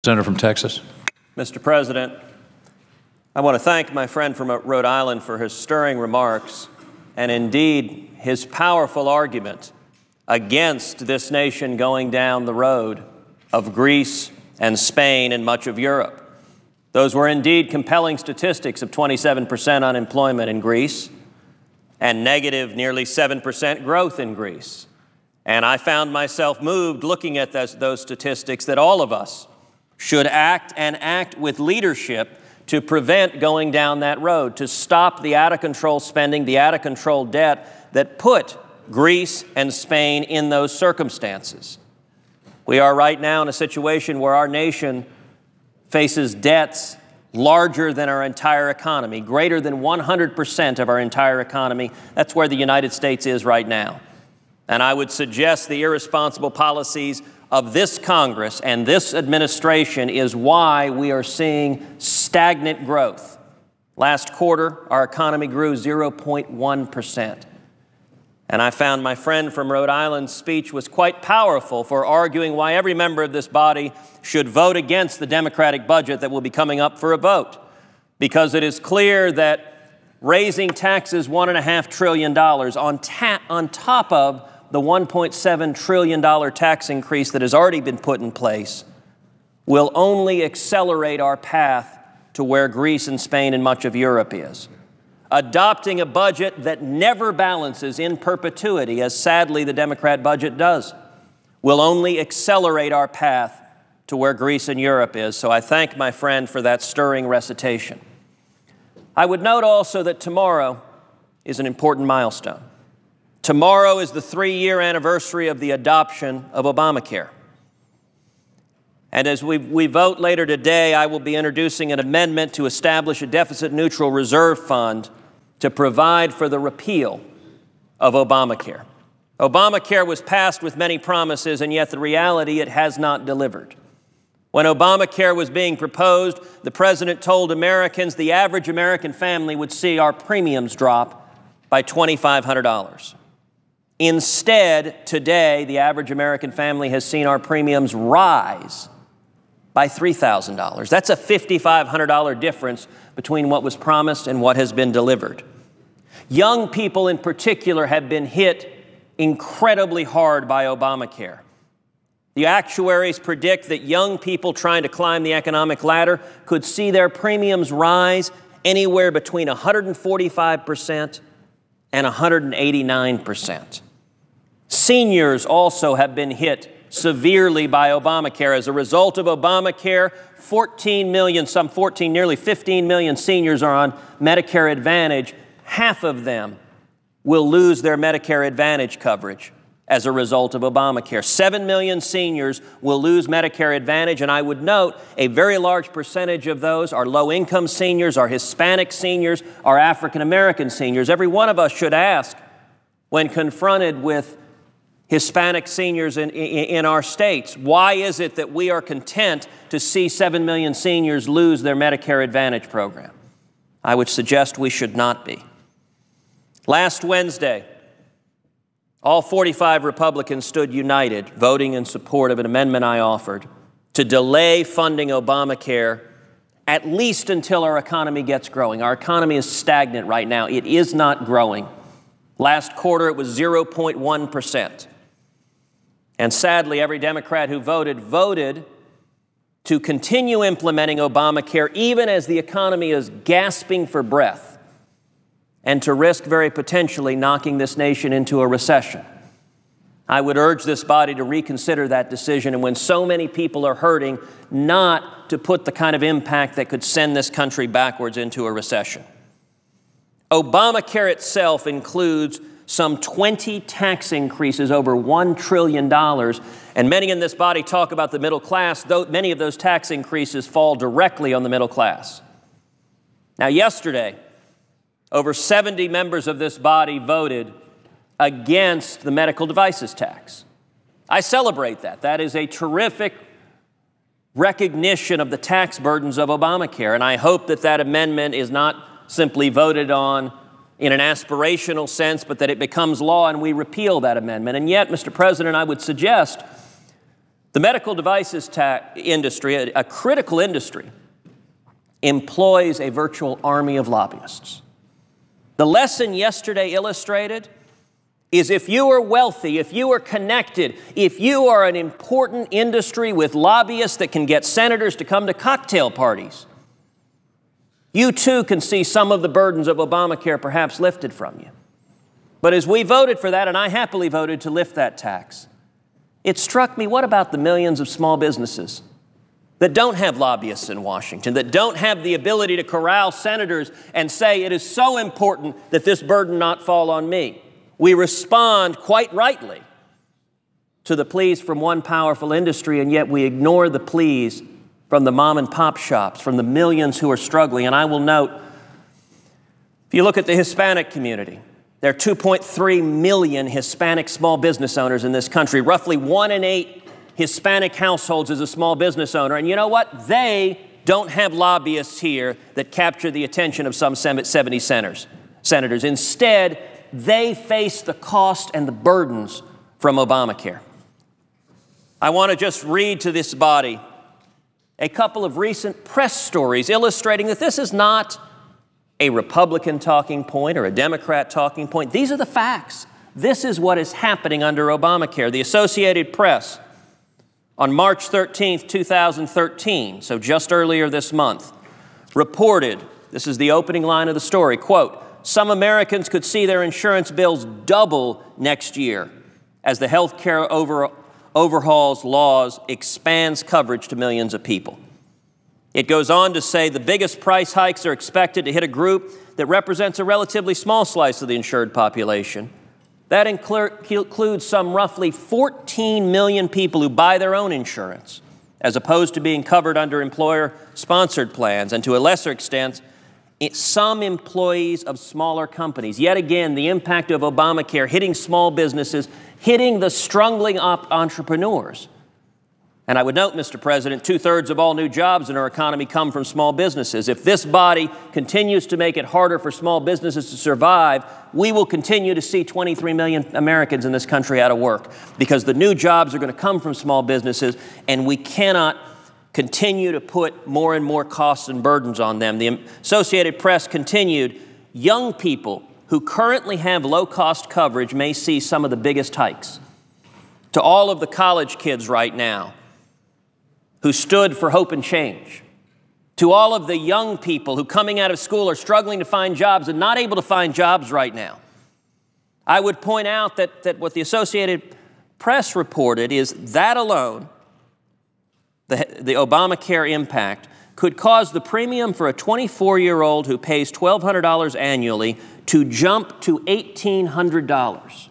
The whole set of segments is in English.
Senator from Texas. Mr. President, I want to thank my friend from Rhode Island for his stirring remarks and indeed his powerful argument against this nation going down the road of Greece and Spain and much of Europe. Those were indeed compelling statistics of 27% unemployment in Greece and negative nearly 7% growth in Greece. And I found myself moved looking at those statistics that all of us should act and act with leadership to prevent going down that road, to stop the out-of-control spending, the out-of-control debt that put Greece and Spain in those circumstances. We are right now in a situation where our nation faces debts larger than our entire economy, greater than 100% of our entire economy. That's where the United States is right now. And I would suggest the irresponsible policies of this Congress and this administration is why we are seeing stagnant growth. Last quarter, our economy grew 0.1%. And I found my friend from Rhode Island's speech was quite powerful for arguing why every member of this body should vote against the Democratic budget that will be coming up for a vote. Because it is clear that raising taxes $1.5 trillion on top of the $1.7 trillion tax increase that has already been put in place will only accelerate our path to where Greece and Spain and much of Europe is. Adopting a budget that never balances in perpetuity, as sadly the Democrat budget does, will only accelerate our path to where Greece and Europe is. So I thank my friend for that stirring recitation. I would note also that tomorrow is an important milestone. Tomorrow is the 3-year anniversary of the adoption of Obamacare. And as we vote later today, I will be introducing an amendment to establish a deficit-neutral reserve fund to provide for the repeal of Obamacare. Obamacare was passed with many promises, and yet the reality, it has not delivered. When Obamacare was being proposed, the President told Americans the average American family would see our premiums drop by $2,500. Instead, today, the average American family has seen our premiums rise by $3,000. That's a $5,500 difference between what was promised and what has been delivered. Young people in particular have been hit incredibly hard by Obamacare. The actuaries predict that young people trying to climb the economic ladder could see their premiums rise anywhere between 145% and 189%. Seniors also have been hit severely by Obamacare. As a result of Obamacare, 14 million, nearly 15 million seniors are on Medicare Advantage. Half of them will lose their Medicare Advantage coverage as a result of Obamacare. 7 million seniors will lose Medicare Advantage, and I would note a very large percentage of those are low-income seniors, are Hispanic seniors, are African-American seniors. Every one of us should ask, when confronted with Hispanic seniors in our states, why is it that we are content to see 7 million seniors lose their Medicare Advantage program? I would suggest we should not be. Last Wednesday, all 45 Republicans stood united, voting in support of an amendment I offered to delay funding Obamacare at least until our economy gets growing. Our economy is stagnant right now. It is not growing. Last quarter, it was 0.1%. And sadly, every Democrat who voted to continue implementing Obamacare even as the economy is gasping for breath and to risk very potentially knocking this nation into a recession. I would urge this body to reconsider that decision, and when so many people are hurting, not to put the kind of impact that could send this country backwards into a recession. Obamacare itself includes some 20 tax increases over $1 trillion, and many in this body talk about the middle class, though many of those tax increases fall directly on the middle class. Now, yesterday, over 70 members of this body voted against the medical devices tax. I celebrate that. That is a terrific recognition of the tax burdens of Obamacare, and I hope that that amendment is not simply voted on in an aspirational sense, but that it becomes law and we repeal that amendment. And yet, Mr. President, I would suggest The medical devices industry, a critical industry, employs a virtual army of lobbyists. The lesson yesterday illustrated is if you are wealthy, if you are connected, if you are an important industry with lobbyists that can get senators to come to cocktail parties, you too can see some of the burdens of Obamacare perhaps lifted from you. But as we voted for that, and I happily voted to lift that tax, it struck me, what about the millions of small businesses that don't have lobbyists in Washington, that don't have the ability to corral senators and say it is so important that this burden not fall on me? We respond quite rightly to the pleas from one powerful industry, and yet we ignore the pleas from the mom and pop shops, from the millions who are struggling. And I will note, if you look at the Hispanic community, there are 2.3 million Hispanic small business owners in this country. Roughly 1 in 8 Hispanic households is a small business owner. And you know what? They don't have lobbyists here that capture the attention of some 70 senators. Instead, they face the cost and the burdens from Obamacare. I want to just read to this body a couple of recent press stories illustrating that this is not a Republican talking point or a Democrat talking point. These are the facts. This is what is happening under Obamacare. The Associated Press, on March 13th, 2013, so just earlier this month, reported, this is the opening line of the story, quote, "Some Americans could see their insurance bills double next year as the health care overhauls laws expands coverage to millions of people." It goes on to say the biggest price hikes are expected to hit a group that represents a relatively small slice of the insured population. That includes some roughly 14 million people who buy their own insurance, as opposed to being covered under employer-sponsored plans, and to a lesser extent, some employees of smaller companies. Yet again, the impact of Obamacare hitting small businesses, hitting the struggling entrepreneurs. And I would note, Mr. President, 2/3 of all new jobs in our economy come from small businesses. If this body continues to make it harder for small businesses to survive, we will continue to see 23 million Americans in this country out of work, because the new jobs are going to come from small businesses, and we cannot continue to put more and more costs and burdens on them. The Associated Press continued, young people who currently have low-cost coverage may see some of the biggest hikes. To all of the college kids right now who stood for hope and change, to all of the young people who coming out of school are struggling to find jobs and not able to find jobs right now, I would point out that what the Associated Press reported is that alone, the Obamacare impact, could cause the premium for a 24-year-old who pays $1,200 annually to jump to $1,800.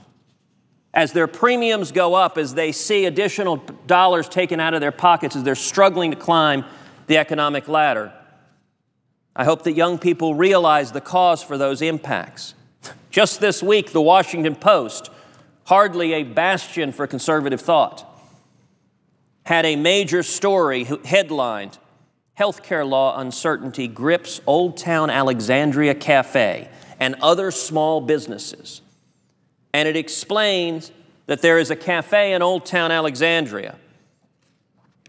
As their premiums go up, as they see additional dollars taken out of their pockets, as they're struggling to climb the economic ladder, I hope that young people realize the cause for those impacts. Just this week, the Washington Post, hardly a bastion for conservative thought, had a major story headlined, "Healthcare Law Uncertainty Grips Old Town Alexandria Cafe and Other Small Businesses." And it explains that there is a cafe in Old Town Alexandria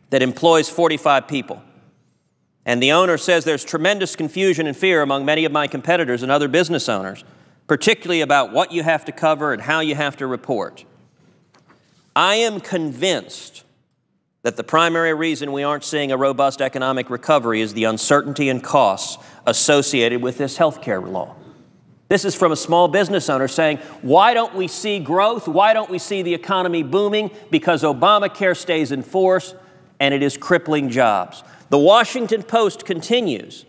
that employs 45 people. And the owner says there's tremendous confusion and fear among many of my competitors and other business owners, particularly about what you have to cover and how you have to report. I am convinced that the primary reason we aren't seeing a robust economic recovery is the uncertainty and costs associated with this health care law. This is from a small business owner saying, why don't we see growth? Why don't we see the economy booming? Because Obamacare stays in force and it is crippling jobs. The Washington Post continues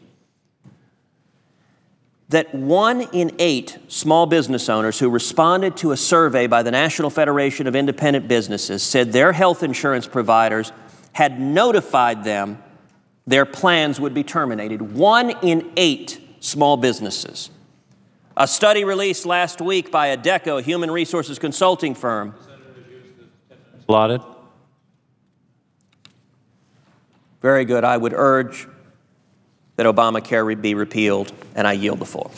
that 1 in 8 small business owners who responded to a survey by the National Federation of Independent Businesses said their health insurance providers had notified them their plans would be terminated. 1 in 8 small businesses. A study released last week by Adecco, a human resources consulting firm. Allotted. Very good. I would urge that Obamacare be repealed, and I yield the floor.